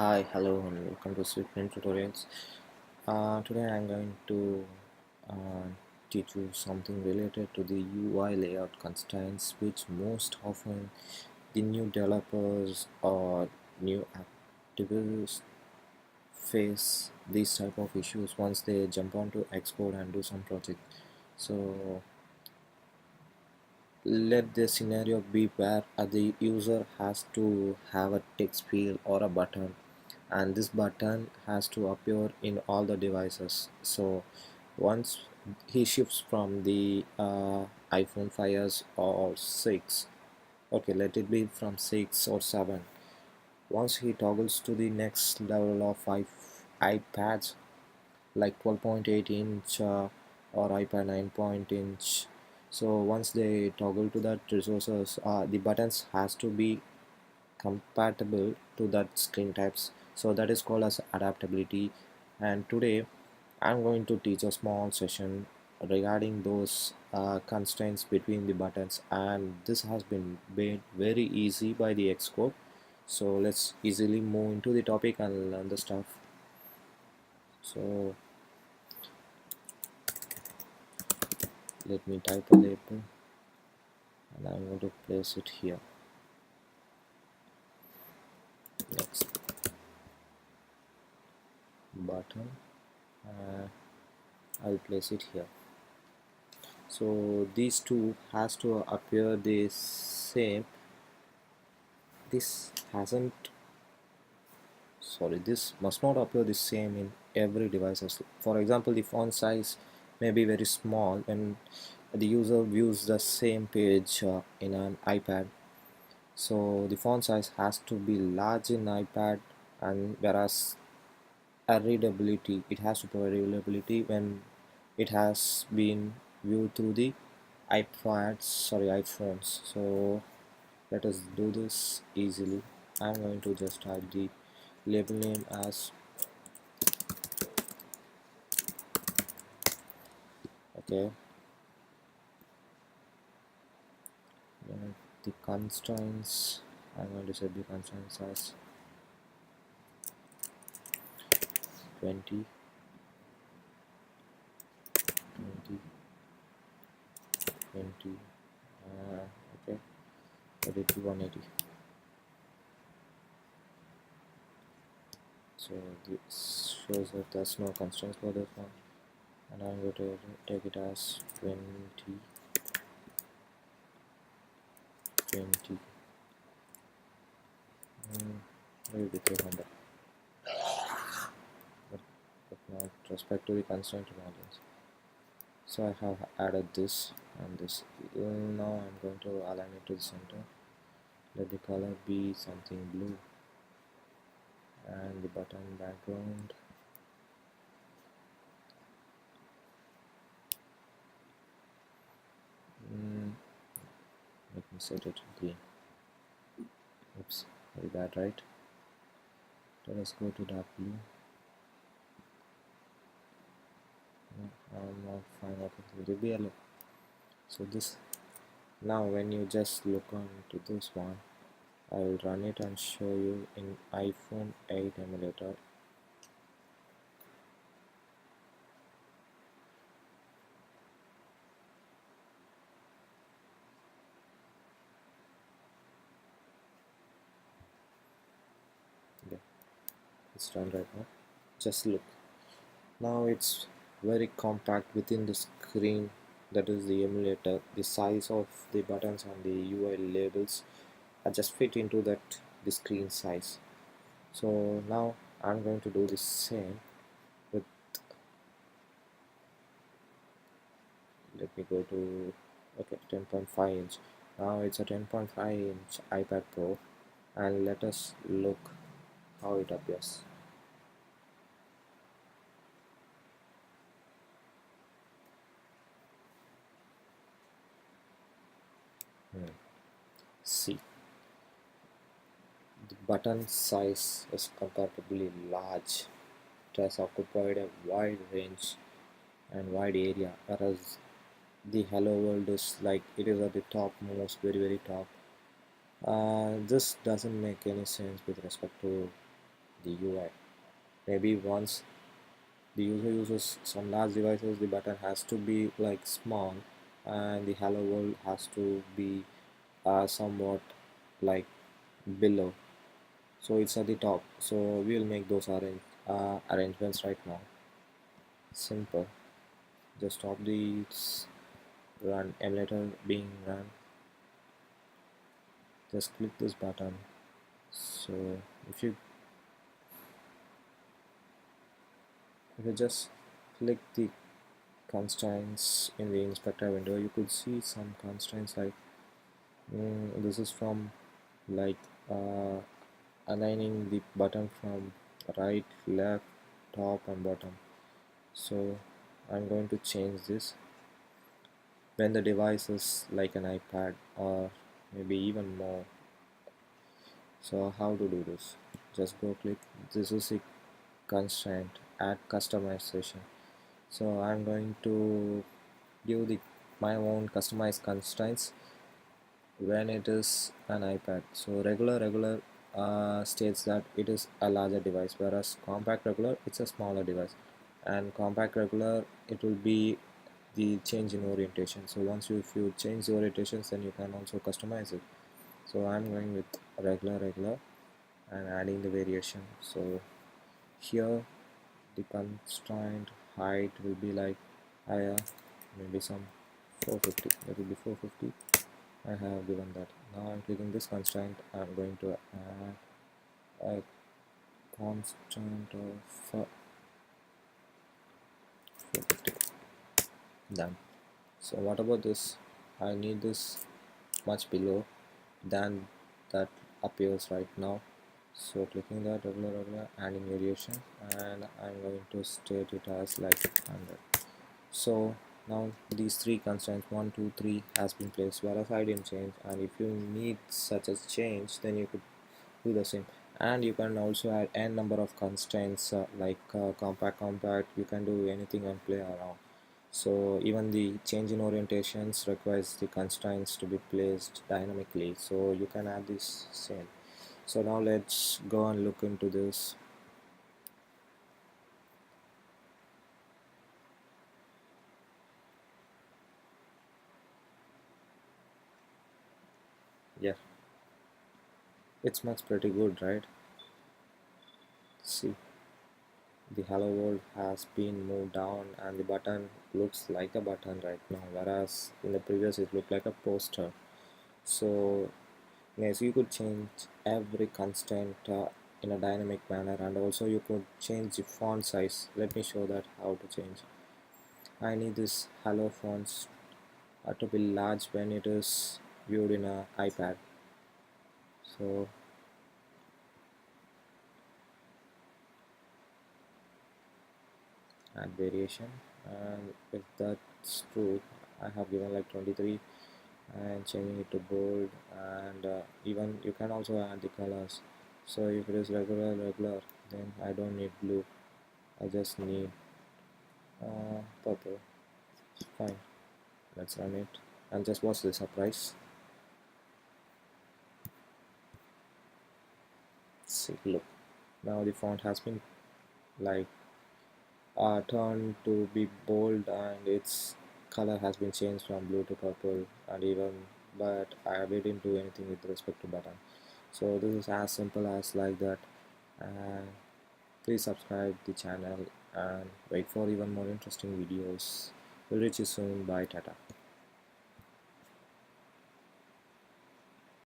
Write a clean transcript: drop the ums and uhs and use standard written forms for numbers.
Hi, hello, and welcome to Swift Tutorials. Today I'm going to uh, teach you something related to the UI layout constraints, which most often the new developers or new activists face these type of issues once they jump onto Xcode and do some project. So let the scenario be where the user has to have a text field or a button, and this button has to appear in all the devices. So once he shifts from the iPhone 5s or 6, okay, let it be from 6 or 7, once he toggles to the next level of iPads like 12.8 inch or iPad 9.inch. So once they toggle to that resources, the buttons has to be compatible to that screen types. So that is called as adaptability. And today I'm going to teach a small session regarding those constraints between the buttons, and this has been made very easy by the Xcode. So let's easily move into the topic and learn the stuff. So let me type a label and I'm going to place it here. Next button, uh, I'll place it here. So these two has to appear the same. This hasn't, sorry, this must not appear the same in every devices. For example, the font size may be very small when the user views the same page in an iPad. So the font size has to be large in iPad, and whereas a readability, it has to provide readability when it has been viewed through the iPhones. So let us do this easily. I'm going to just type the label name as, okay, the constraints, I'm going to set the constraints as 20, 20, 20, okay, let it be 180. So this shows that there's no constraints for this one, and I'm going to take it as 20, 20, maybe 300, but not respect to the constraint margins. So I have added this and this. Now I'm going to align it to the center. Let the color be something blue, and the button background, let me set it green. Oops, very bad, right? Let us go to dark blue. I'm not fine. Okay, it will be yellow. So this, now when you just look on to this one, I will run it and show you in iPhone 8 emulator. Yeah, it's done right now. Just look. Now it's very compact within the screen, that is the emulator. The size of the buttons and the UI labels are just fit into that the screen size. So now I'm going to do the same with, let me go to, okay, 10.5 inch. Now it's a 10.5 inch iPad Pro, and let us look how it appears. See, the button size is comparatively large. It has occupied a wide range and wide area, whereas the hello world is like it is at the top, most very top. This doesn't make any sense with respect to the UI. Maybe once the user uses some large devices, the button has to be like small, and the hello world has to be somewhat like below, so it's at the top. So we'll make those arrangements right now. Simple. Just stop the run emulator being run. Just click this button. So if you if you just click the constraints in the inspector window, you could see some constraints like this is from like uh, aligning the button from right, left, top and bottom. So I'm going to change this when the device is like an iPad or maybe even more. So how to do this? Just go click, this is a constraint, add customization. So I'm going to give the my own customized constraints when it is an iPad. So regular states that it is a larger device, whereas compact regular it's a smaller device, and compact regular it will be the change in orientation. So once if you change the orientations, then you can also customize it. So I'm going with regular and adding the variation. So here the constraint height will be like higher, maybe some 450. That will be 450. I have given that. Now I'm clicking this constraint. I'm going to add a constant of 450. Done. So what about this? I need this much below than that appears right now. So clicking that regular, adding variation, and I'm going to state it as like 100. So now these three constraints 1 2 3 has been placed, whereas I didn't change. And if you need such a change, then you could do the same. And you can also add n number of constraints compact. You can do anything and play around. So even the change in orientations requires the constraints to be placed dynamically, so you can add this same. So now let's go and look into this. Yeah, it's much pretty good, right? See, the hello world has been moved down and the button looks like a button right now, whereas in the previous it looked like a poster. So yes, you could change every constraint in a dynamic manner, and also you could change the font size. Let me show that how to change. I need this hello fonts to be large when it is viewed in a iPad. So add variation, and if that's true, I have given like 23 and changing it to bold, and even you can also add the colors. So if it is regular, then I don't need blue. I just need purple. Fine. Let's run it and just watch the surprise. See, look. Now the font has been like turned to be bold, and its color has been changed from blue to purple, and even but I didn't do anything with respect to button. So this is as simple as like that. And please subscribe the channel and wait for even more interesting videos. We'll reach you soon. Bye, tata.